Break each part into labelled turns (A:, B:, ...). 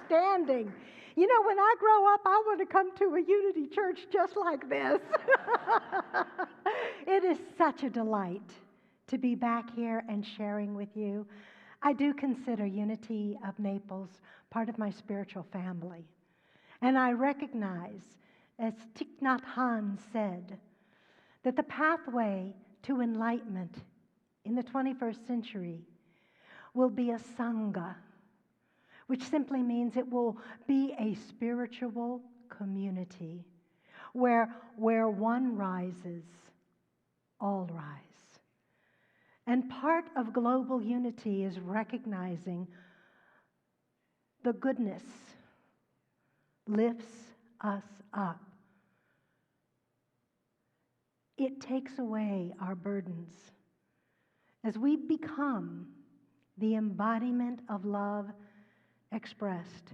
A: outstanding. You know, when I grow up, I want to come to a Unity church just like this. It is such a delight to be back here and sharing with you. I do consider Unity of Naples part of my spiritual family. And I recognize, as Thich Nhat Hanh said, that the pathway to enlightenment in the 21st century will be a sangha, which simply means it will be a spiritual community where one rises, all rise. And part of global unity is recognizing the goodness lifts us up. It takes away our burdens as we become the embodiment of love expressed.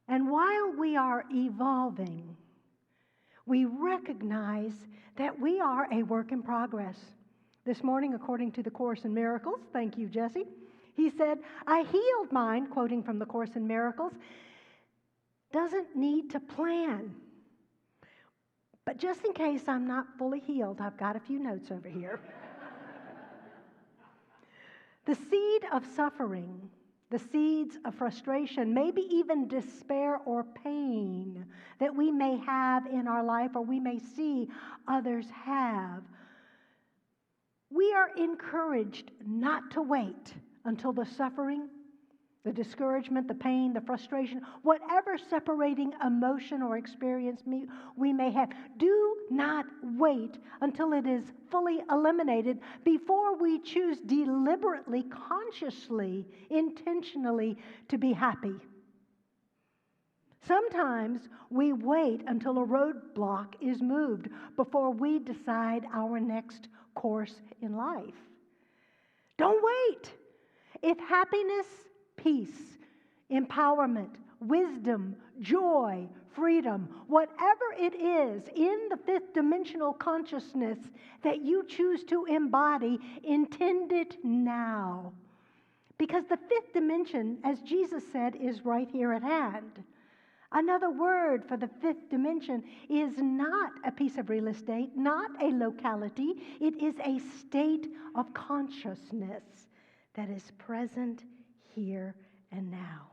A: And while we are evolving, we recognize that we are a work in progress. This morning, according to the Course in Miracles, thank you, Jesse, he said, "A healed mind," quoting from the Course in Miracles, "doesn't need to plan." But just in case I'm not fully healed, I've got a few notes over here. The seed of suffering, the seeds of frustration, maybe even despair or pain that we may have in our life or we may see others have, we are encouraged not to wait until the suffering, the discouragement, the pain, the frustration, whatever separating emotion or experience we may have, do not wait until it is fully eliminated before we choose deliberately, consciously, intentionally to be happy. Sometimes we wait until a roadblock is moved before we decide our next course in life. Don't wait. If happiness, peace, empowerment, wisdom, joy, freedom, whatever it is in the fifth dimensional consciousness that you choose to embody, intend it now. Because the fifth dimension, as Jesus said, is right here at hand. Another word for the fifth dimension is not a piece of real estate, not a locality. It is a state of consciousness that is present here and now.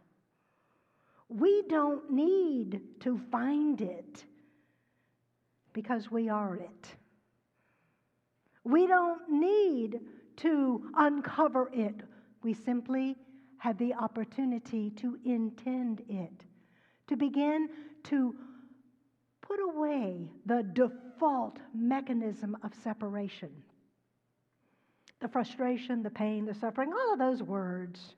A: We don't need to find it because we are it. We don't need to uncover it. We simply have the opportunity to intend it, to begin to put away the default mechanism of separation. The frustration, the pain, the suffering, all of those words.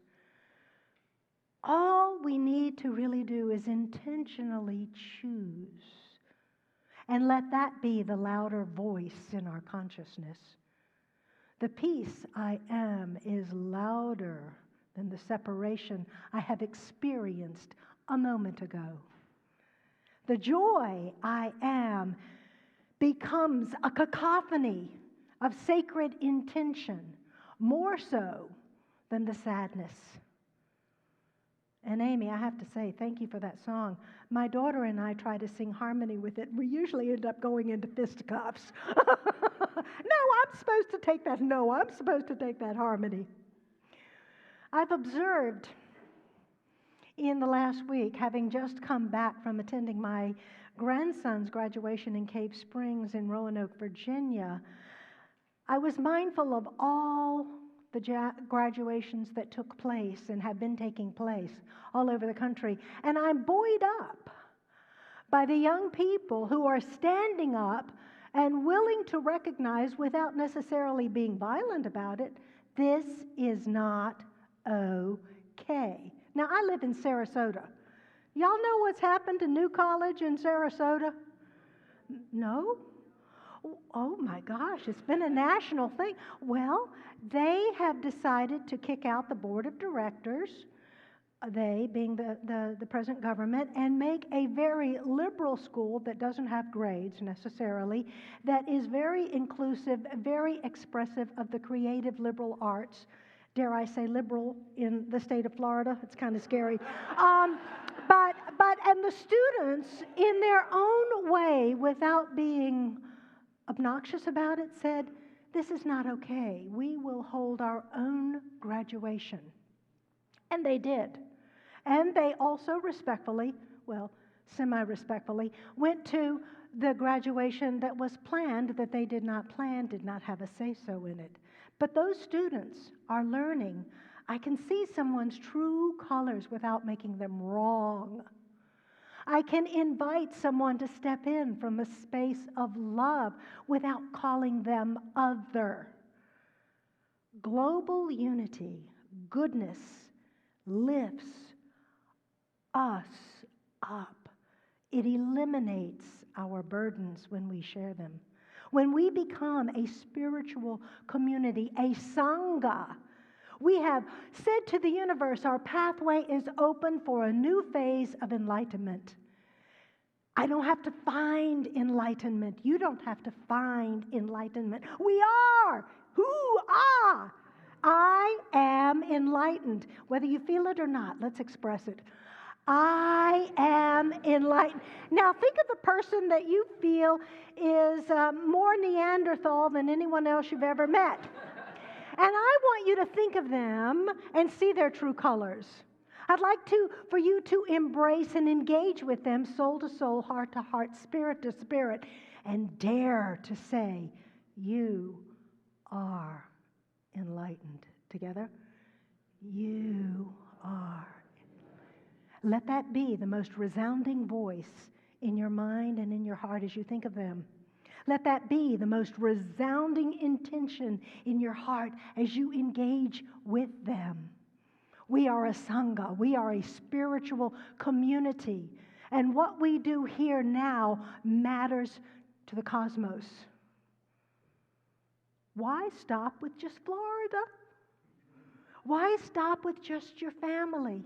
A: All we need to really do is intentionally choose and let that be the louder voice in our consciousness. The peace I am is louder than the separation I have experienced a moment ago. The joy I am becomes a cacophony of sacred intention, more so than the sadness. And Amy, I have to say, thank you for that song. My daughter and I try to sing harmony with it. We usually end up going into fisticuffs. I'm supposed to take that. No, I'm supposed to take that harmony. I've observed in the last week, having just come back from attending my grandson's graduation in Cave Springs in Roanoke, Virginia, I was mindful of all the graduations that took place and have been taking place all over the country. And I'm buoyed up by the young people who are standing up and willing to recognize, without necessarily being violent about it, this is not okay. Now, I live in Sarasota. Y'all know what's happened to New College in Sarasota? No? Oh my gosh, it's been a national thing. Well, they have decided to kick out the board of directors, they being the present government, and make a very liberal school that doesn't have grades necessarily, that is very inclusive, very expressive of the creative liberal arts, dare I say, liberal in the state of Florida. It's kind of scary. And the students, in their own way, without being obnoxious about it, said, this is not okay. We will hold our own graduation. And they did. And they also respectfully, well, semi-respectfully, went to the graduation that was planned, that they did not plan, did not have a say-so in it. But those students are learning. I can see someone's true colors without making them wrong. I can invite someone to step in from a space of love without calling them other. Global unity, goodness, lifts us up. It eliminates our burdens when we share them. When we become a spiritual community, a sangha, we have said to the universe, our pathway is open for a new phase of enlightenment. I don't have to find enlightenment. You don't have to find enlightenment. We are. Hoo-ah! I am enlightened. Whether you feel it or not, let's express it. I am enlightened. Now, think of the person that you feel is more Neanderthal than anyone else you've ever met. And I want you to think of them and see their true colors. I'd like for you to embrace and engage with them soul to soul, heart to heart, spirit to spirit, and dare to say, you are enlightened. Together? You are. Let that be the most resounding voice in your mind and in your heart as you think of them. Let that be the most resounding intention in your heart as you engage with them. We are a sangha. We are a spiritual community. And what we do here now matters to the cosmos. Why stop with just Florida? Why stop with just your family?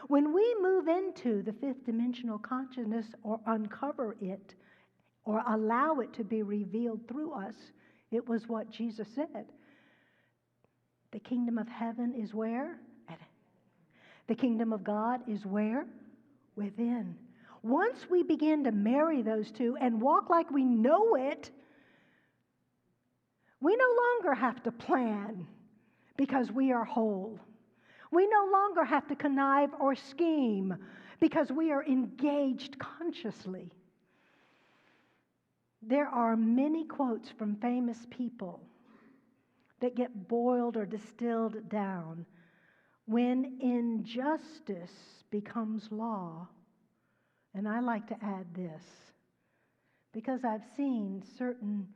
A: When we move into the fifth dimensional consciousness or uncover it or allow it to be revealed through us, it was what Jesus said. The kingdom of heaven is where? The kingdom of God is where? Within. Once we begin to marry those two and walk like we know it, we no longer have to plan because we are whole. We no longer have to connive or scheme because we are engaged consciously. There are many quotes from famous people that get boiled or distilled down. When injustice becomes law, and I like to add this, because I've seen certain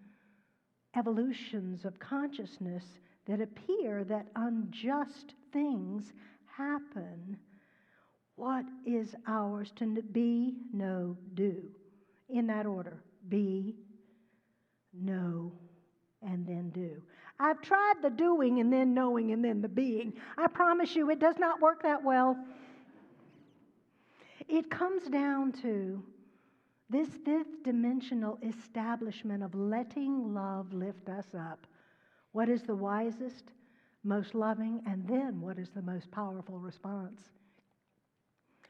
A: evolutions of consciousness that appear that unjust things happen. What is ours to be, know, do? In that order. Be, know, and then do. I've tried the doing and then knowing and then the being. I promise you it does not work that well. It comes down to this fifth dimensional establishment of letting love lift us up. What is the wisest, most loving, and then what is the most powerful response?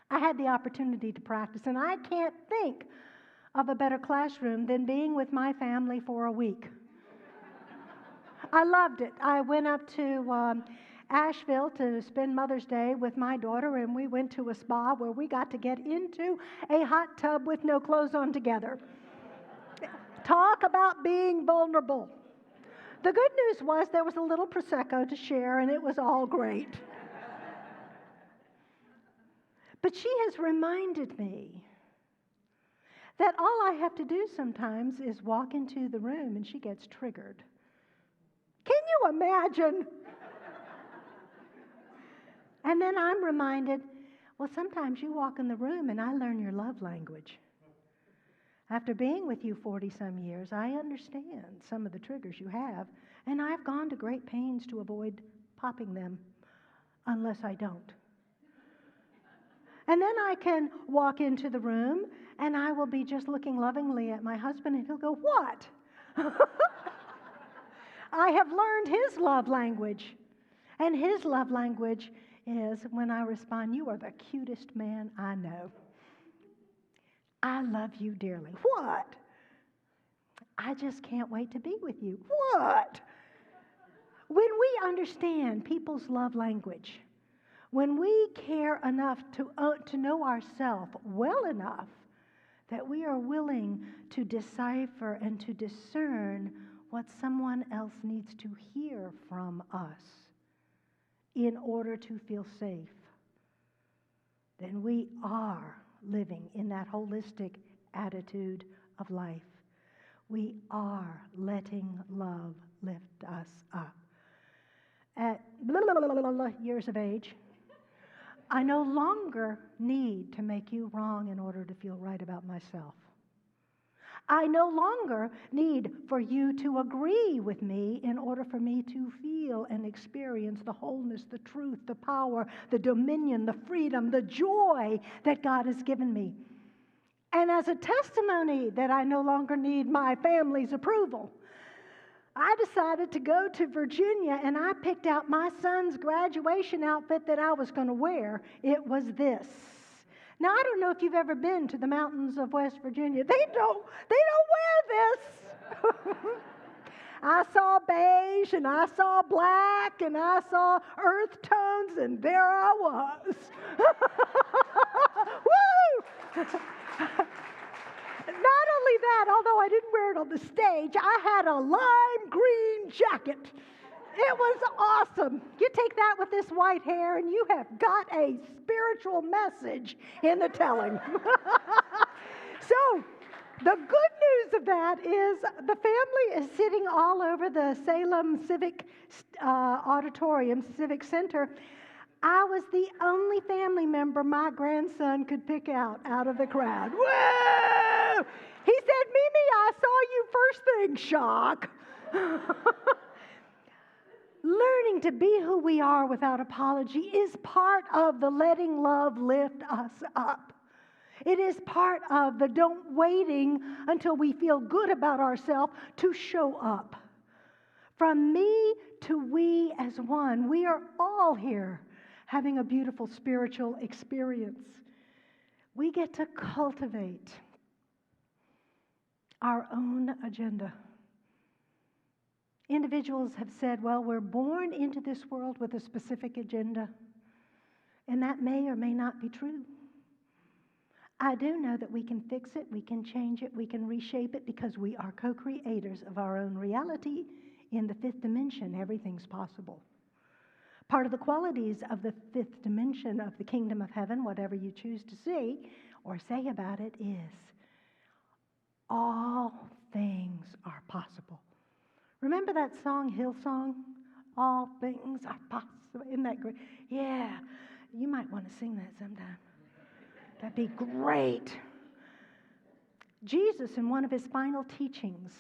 A: I had the opportunity to practice, and I can't think of a better classroom than being with my family for a week. I loved it. I went up to Asheville to spend Mother's Day with my daughter, and we went to a spa where we got to get into a hot tub with no clothes on together. Talk about being vulnerable. The good news was there was a little Prosecco to share, and it was all great. But she has reminded me that all I have to do sometimes is walk into the room and she gets triggered. Can you imagine? And then I'm reminded, well, sometimes you walk in the room and I learn your love language. After being with you 40-some years, I understand some of the triggers you have, and I've gone to great pains to avoid popping them unless I don't. And then I can walk into the room and I will be just looking lovingly at my husband and he'll go, what? I have learned his love language. And his love language is when I respond, "You are the cutest man I know. I love you dearly." What? "I just can't wait to be with you." What? When we understand people's love language, when we care enough to know ourselves well enough that we are willing to decipher and to discern what someone else needs to hear from us in order to feel safe, then we are living in that holistic attitude of life. We are letting love lift us up. At years of age, I no longer need to make you wrong in order to feel right about myself. I no longer need for you to agree with me in order for me to feel and experience the wholeness, the truth, the power, the dominion, the freedom, the joy that God has given me. And as a testimony that I no longer need my family's approval, I decided to go to Virginia and I picked out my son's graduation outfit that I was going to wear. It was this. Now, I don't know if you've ever been to the mountains of West Virginia. They don't wear this. I saw beige and I saw black and I saw earth tones, and there I was. Woo! Not only that, although I didn't wear it on the stage, I had a lime green jacket. It was awesome. You take that with this white hair and you have got a spiritual message in the telling. So, the good news of that is the family is sitting all over the Salem Civic Auditorium, Civic Center. I was the only family member my grandson could pick out of the crowd. Whoa! He said, "Mimi, I saw you first thing." Shock. Learning to be who we are without apology is part of the letting love lift us up. It is part of the don't waiting until we feel good about ourselves to show up. From me to we as one, we are all here having a beautiful spiritual experience. We get to cultivate our own agenda. Individuals have said, well, we're born into this world with a specific agenda, and that may or may not be true. I do know that we can fix it, we can change it, we can reshape it, because we are co-creators of our own reality. In the fifth dimension, everything's possible. Part of the qualities of the fifth dimension of the kingdom of heaven, whatever you choose to see or say about it, is all things are possible. Remember that song, Hillsong? All things are possible. Isn't that great? Yeah, you might want to sing that sometime. That'd be great. Jesus, in one of his final teachings,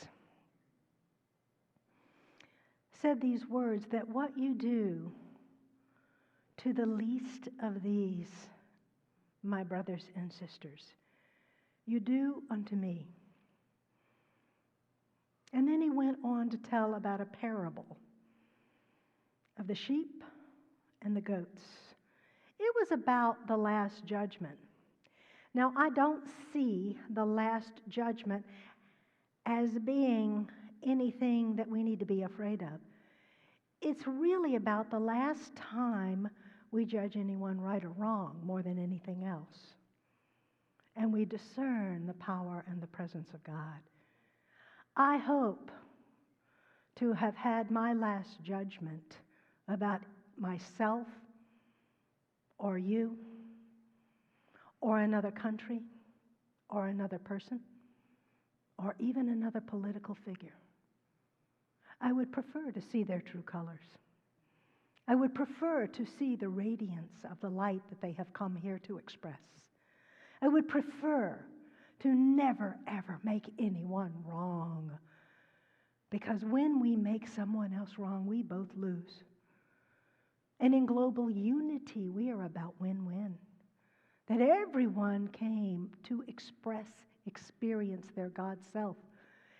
A: said these words, that what you do to the least of these, my brothers and sisters, you do unto me. And then he went on to tell about a parable of the sheep and the goats. It was about the last judgment. Now, I don't see the last judgment as being anything that we need to be afraid of. It's really about the last time we judge anyone right or wrong more than anything else. And we discern the power and the presence of God. I hope to have had my last judgment about myself or you or another country or another person or even another political figure. I would prefer to see their true colors. I would prefer to see the radiance of the light that they have come here to express. I would prefer to never, ever make anyone wrong. Because when we make someone else wrong, we both lose. And in global unity, we are about win-win. That everyone came to experience their God self.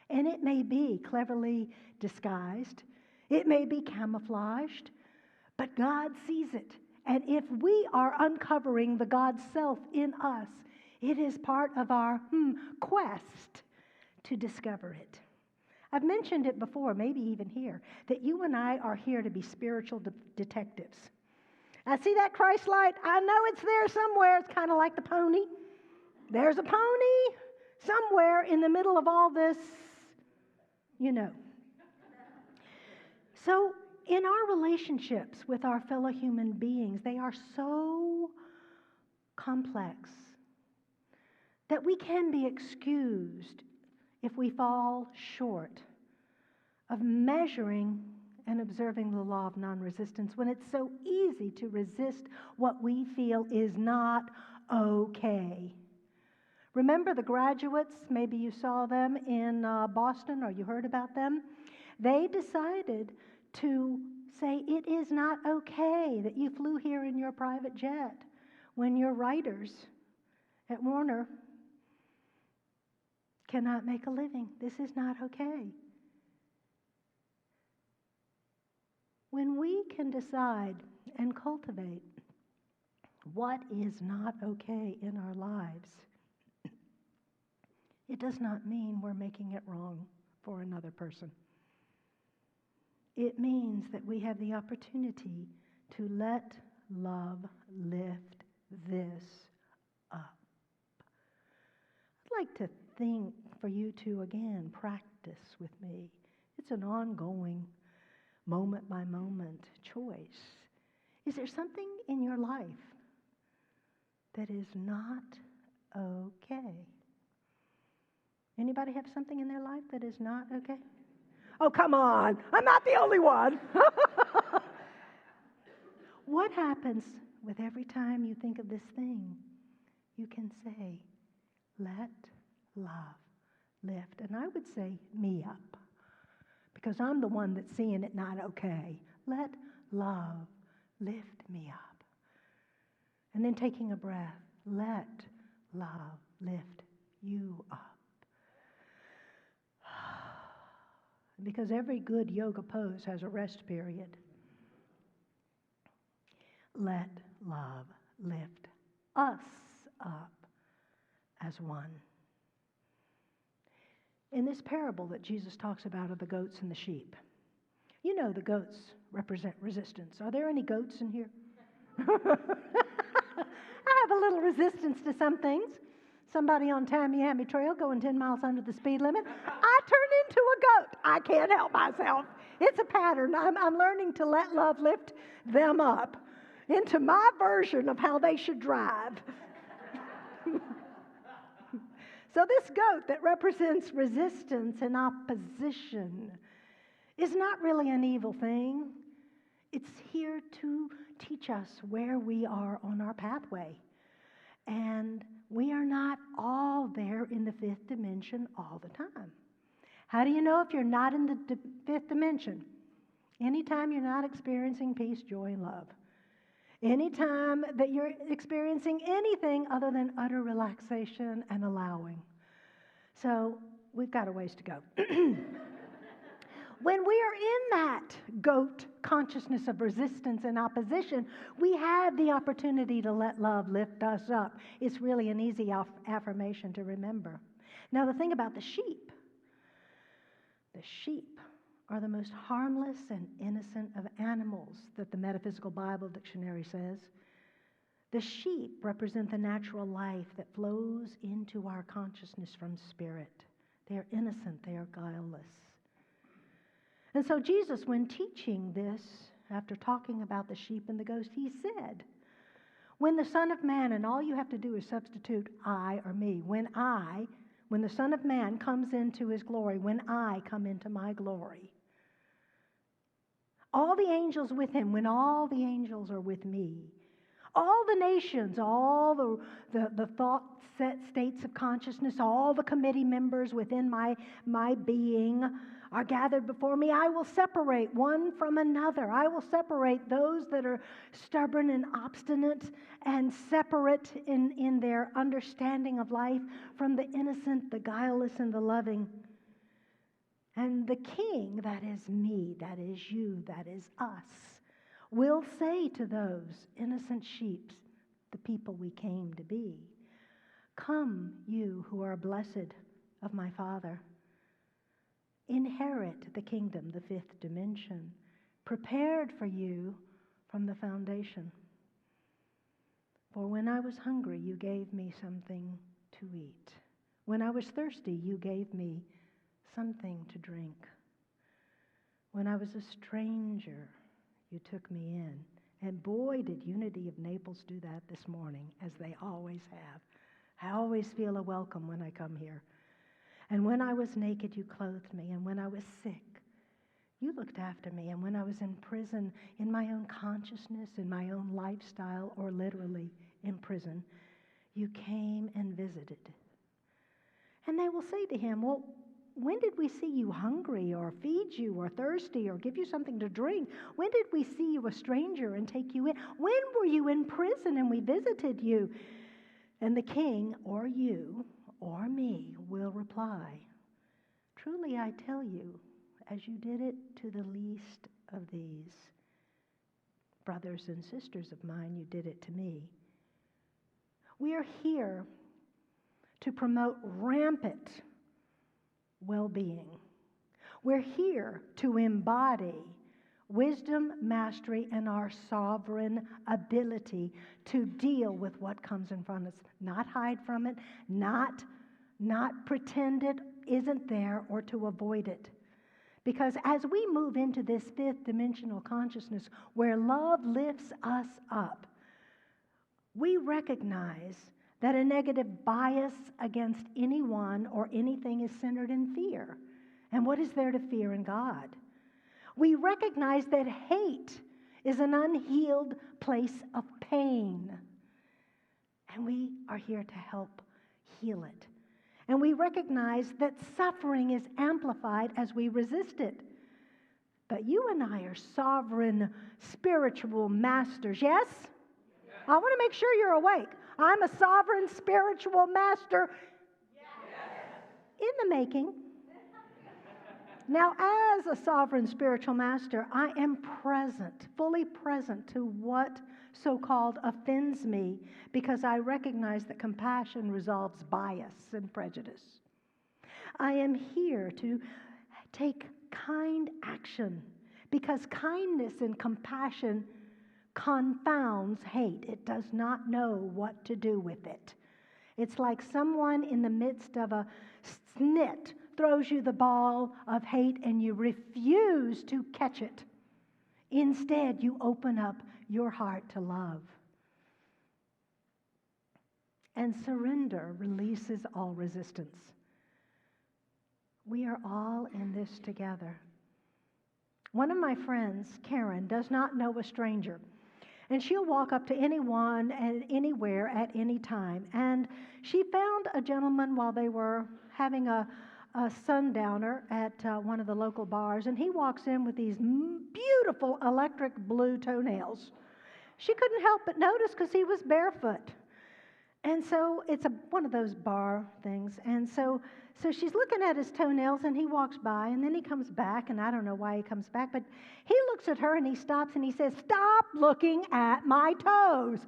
A: And it may be cleverly disguised. It may be camouflaged. But God sees it. And if we are uncovering the God self in us, it is part of our quest to discover it. I've mentioned it before, maybe even here, that you and I are here to be spiritual detectives. I see that Christ light. I know it's there somewhere. It's kind of like the pony. There's a pony somewhere in the middle of all this, you know. So in our relationships with our fellow human beings, they are so complex that we can be excused if we fall short of measuring and observing the law of non-resistance when it's so easy to resist what we feel is not okay. Remember the graduates, maybe you saw them in Boston or you heard about them. They decided to say it is not okay that you flew here in your private jet when your writers at Warner cannot make a living. This is not okay. When we can decide and cultivate what is not okay in our lives, it does not mean we're making it wrong for another person. It means that we have the opportunity to let love lift this up. I'd like to think for you to, again, practice with me. It's an ongoing, moment-by-moment choice. Is there something in your life that is not okay? Anybody have something in their life that is not okay? Oh, come on. I'm not the only one. What happens with every time you think of this thing? You can say, let love lift. And I would say, me up. Because I'm the one that's seeing it not okay. Let love lift me up. And then taking a breath, let love lift you up. Because every good yoga pose has a rest period. Let love lift us up as one. In this parable that Jesus talks about of the goats and the sheep, you know the goats represent resistance. Are there any goats in here? I have a little resistance to some things. Somebody on Tamiami Trail going 10 miles under the speed limit. I turn into a goat. I can't help myself. It's a pattern. I'm learning to let love lift them up into my version of how they should drive. So this goat that represents resistance and opposition is not really an evil thing. It's here to teach us where we are on our pathway. And we are not all there in the fifth dimension all the time. How do you know if you're not in the fifth dimension? Anytime you're not experiencing peace, joy, and love. Anytime that you're experiencing anything other than utter relaxation and allowing. So we've got a ways to go. When we are in that goat consciousness of resistance and opposition, we have the opportunity to let love lift us up. It's really an easy affirmation to remember. Now, the thing about the sheep are the most harmless and innocent of animals that the Metaphysical Bible Dictionary says. The sheep represent the natural life that flows into our consciousness from spirit. They are innocent, they are guileless. And so Jesus, when teaching this, after talking about the sheep and the goats, he said, when the Son of Man, and all you have to do is substitute I or me, when the Son of Man comes into his glory, when I come into my glory, all the angels with him, when all the angels are with me, all the nations, all the thought set states of consciousness, all the committee members within my being are gathered before me. I will separate one from another. I will separate those that are stubborn and obstinate and separate in their understanding of life from the innocent, the guileless, and the loving. And the king, that is me, that is you, that is us, will say to those innocent sheep, the people we came to be, "Come, you who are blessed of my Father. Inherit the kingdom, the fifth dimension, prepared for you from the foundation. For when I was hungry, you gave me something to eat. When I was thirsty, you gave me something to drink. When I was a stranger, you took me in." And boy, did Unity of Naples do that this morning, as they always have. I always feel a welcome when I come here. "And when I was naked, you clothed me. And when I was sick, you looked after me. And when I was in prison, in my own consciousness, in my own lifestyle, or literally in prison, you came and visited." And they will say to him, "Well, when did we see you hungry or feed you or thirsty or give you something to drink? When did we see you a stranger and take you in? When were you in prison and we visited you?" And the king, or you, or me, will reply, "Truly I tell you, as you did it to the least of these brothers and sisters of mine, you did it to me." We are here to promote rampant well-being. We're here to embody wisdom, mastery, and our sovereign ability to deal with what comes in front of us. Not hide from it, not pretend it isn't there or to avoid it. Because as we move into this fifth dimensional consciousness where love lifts us up, we recognize that a negative bias against anyone or anything is centered in fear. And what is there to fear in God? We recognize that hate is an unhealed place of pain. And we are here to help heal it. And we recognize that suffering is amplified as we resist it. But you and I are sovereign spiritual masters, yes? I want to make sure you're awake. I'm a sovereign spiritual master in the making. Now, as a sovereign spiritual master, I am present, fully present to what so-called offends me, because I recognize that compassion resolves bias and prejudice. I am here to take kind action, because kindness and compassion confounds hate. It does not know what to do with it. It's like someone in the midst of a snit throws you the ball of hate and you refuse to catch it. Instead, you open up your heart to love. And surrender releases all resistance. We are all in this together. One of my friends, Karen, does not know a stranger. And she'll walk up to anyone and anywhere at any time. And she found a gentleman while they were having a sundowner at one of the local bars. And he walks in with these beautiful electric blue toenails. She couldn't help but notice because he was barefoot. And so it's one of those bar things. And so she's looking at his toenails, and he walks by, and then he comes back, and I don't know why he comes back, but he looks at her, and he stops, and he says, "Stop looking at my toes."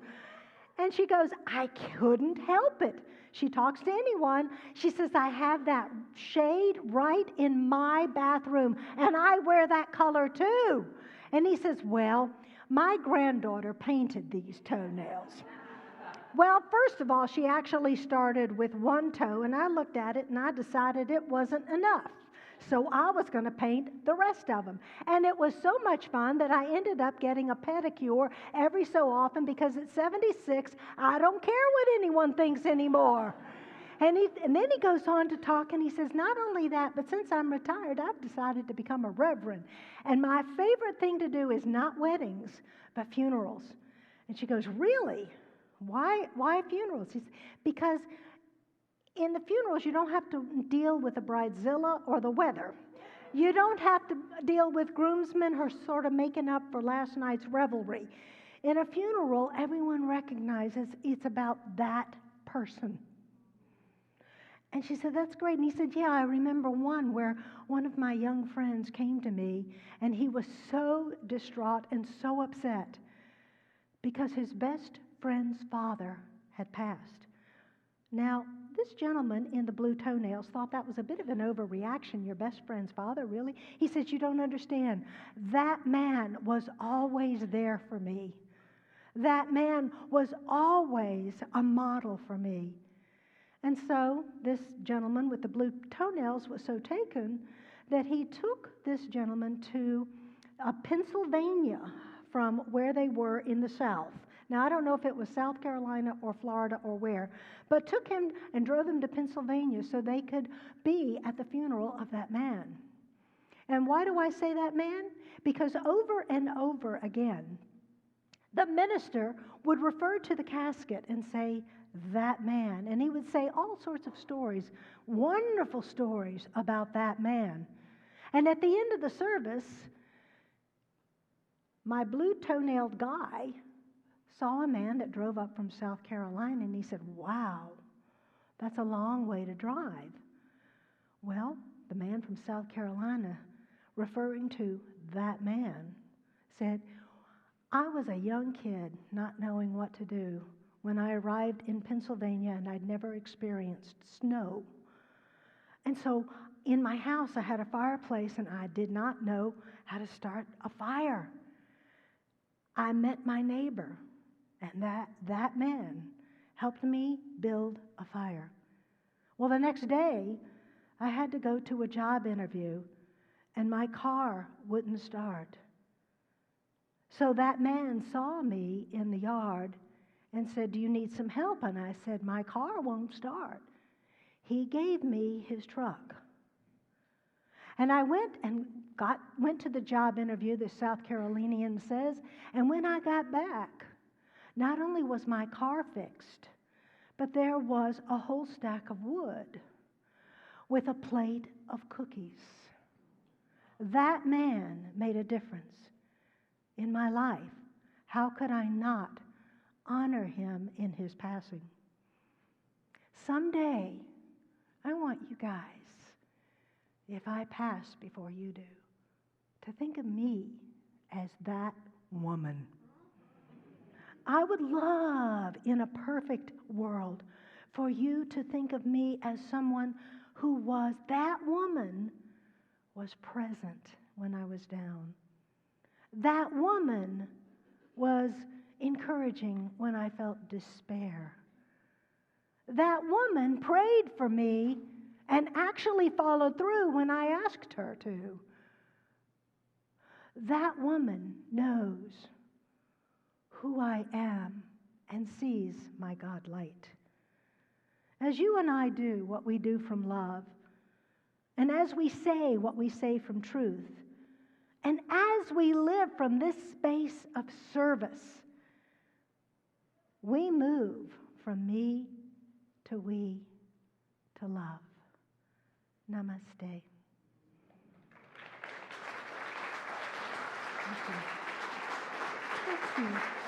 A: And she goes, "I couldn't help it." She talks to anyone. She says, "I have that shade right in my bathroom, and I wear that color too." And he says, "Well, my granddaughter painted these toenails." Well, first of all, she actually started with one toe, and I looked at it, and I decided it wasn't enough. So I was going to paint the rest of them. And it was so much fun that I ended up getting a pedicure every so often, because at 76, I don't care what anyone thinks anymore. And then he goes on to talk, and he says, "Not only that, but since I'm retired, I've decided to become a reverend. And my favorite thing to do is not weddings, but funerals." And she goes, "Really? Why funerals?" He says, "Because in the funerals, you don't have to deal with the bridezilla or the weather. You don't have to deal with groomsmen who are sort of making up for last night's revelry. In a funeral, everyone recognizes it's about that person." And she said, that's great. And he said, yeah, I remember one where one of my young friends came to me, and he was so distraught and so upset because his best friend's father had passed. Now, this gentleman in the blue toenails thought that was a bit of an overreaction. Your best friend's father, really? He said, you don't understand. That man was always there for me. That man was always a model for me. And so this gentleman with the blue toenails was so taken that he took this gentleman to Pennsylvania from where they were in the South. Now, I don't know if it was South Carolina or Florida or where, but took him and drove him to Pennsylvania so they could be at the funeral of that man. And why do I say that man? Because over and over again, the minister would refer to the casket and say, that man. And he would say all sorts of stories, wonderful stories about that man. And at the end of the service, my blue toenailed guy saw a man that drove up from South Carolina, and he said, wow, that's a long way to drive. Well, the man from South Carolina, referring to that man, said, I was a young kid not knowing what to do when I arrived in Pennsylvania, and I'd never experienced snow. And so in my house, I had a fireplace, and I did not know how to start a fire. I met my neighbor, and that man helped me build a fire. Well, the next day, I had to go to a job interview, and my car wouldn't start. So that man saw me in the yard and said, do you need some help? And I said, my car won't start. He gave me his truck. And I went to the job interview, the South Carolinian says, and when I got back, not only was my car fixed, but there was a whole stack of wood with a plate of cookies. That man made a difference in my life. How could I not honor him in his passing? Someday, I want you guys, if I pass before you do, to think of me as that woman. I would love, in a perfect world, for you to think of me as someone who was, that woman was present when I was down. That woman was encouraging when I felt despair. That woman prayed for me and actually followed through when I asked her to. That woman knows who I am and sees my God light. As you and I do what we do from love, and as we say what we say from truth, and as we live from this space of service, we move from me to we to love. Namaste. Thank you. Thank you.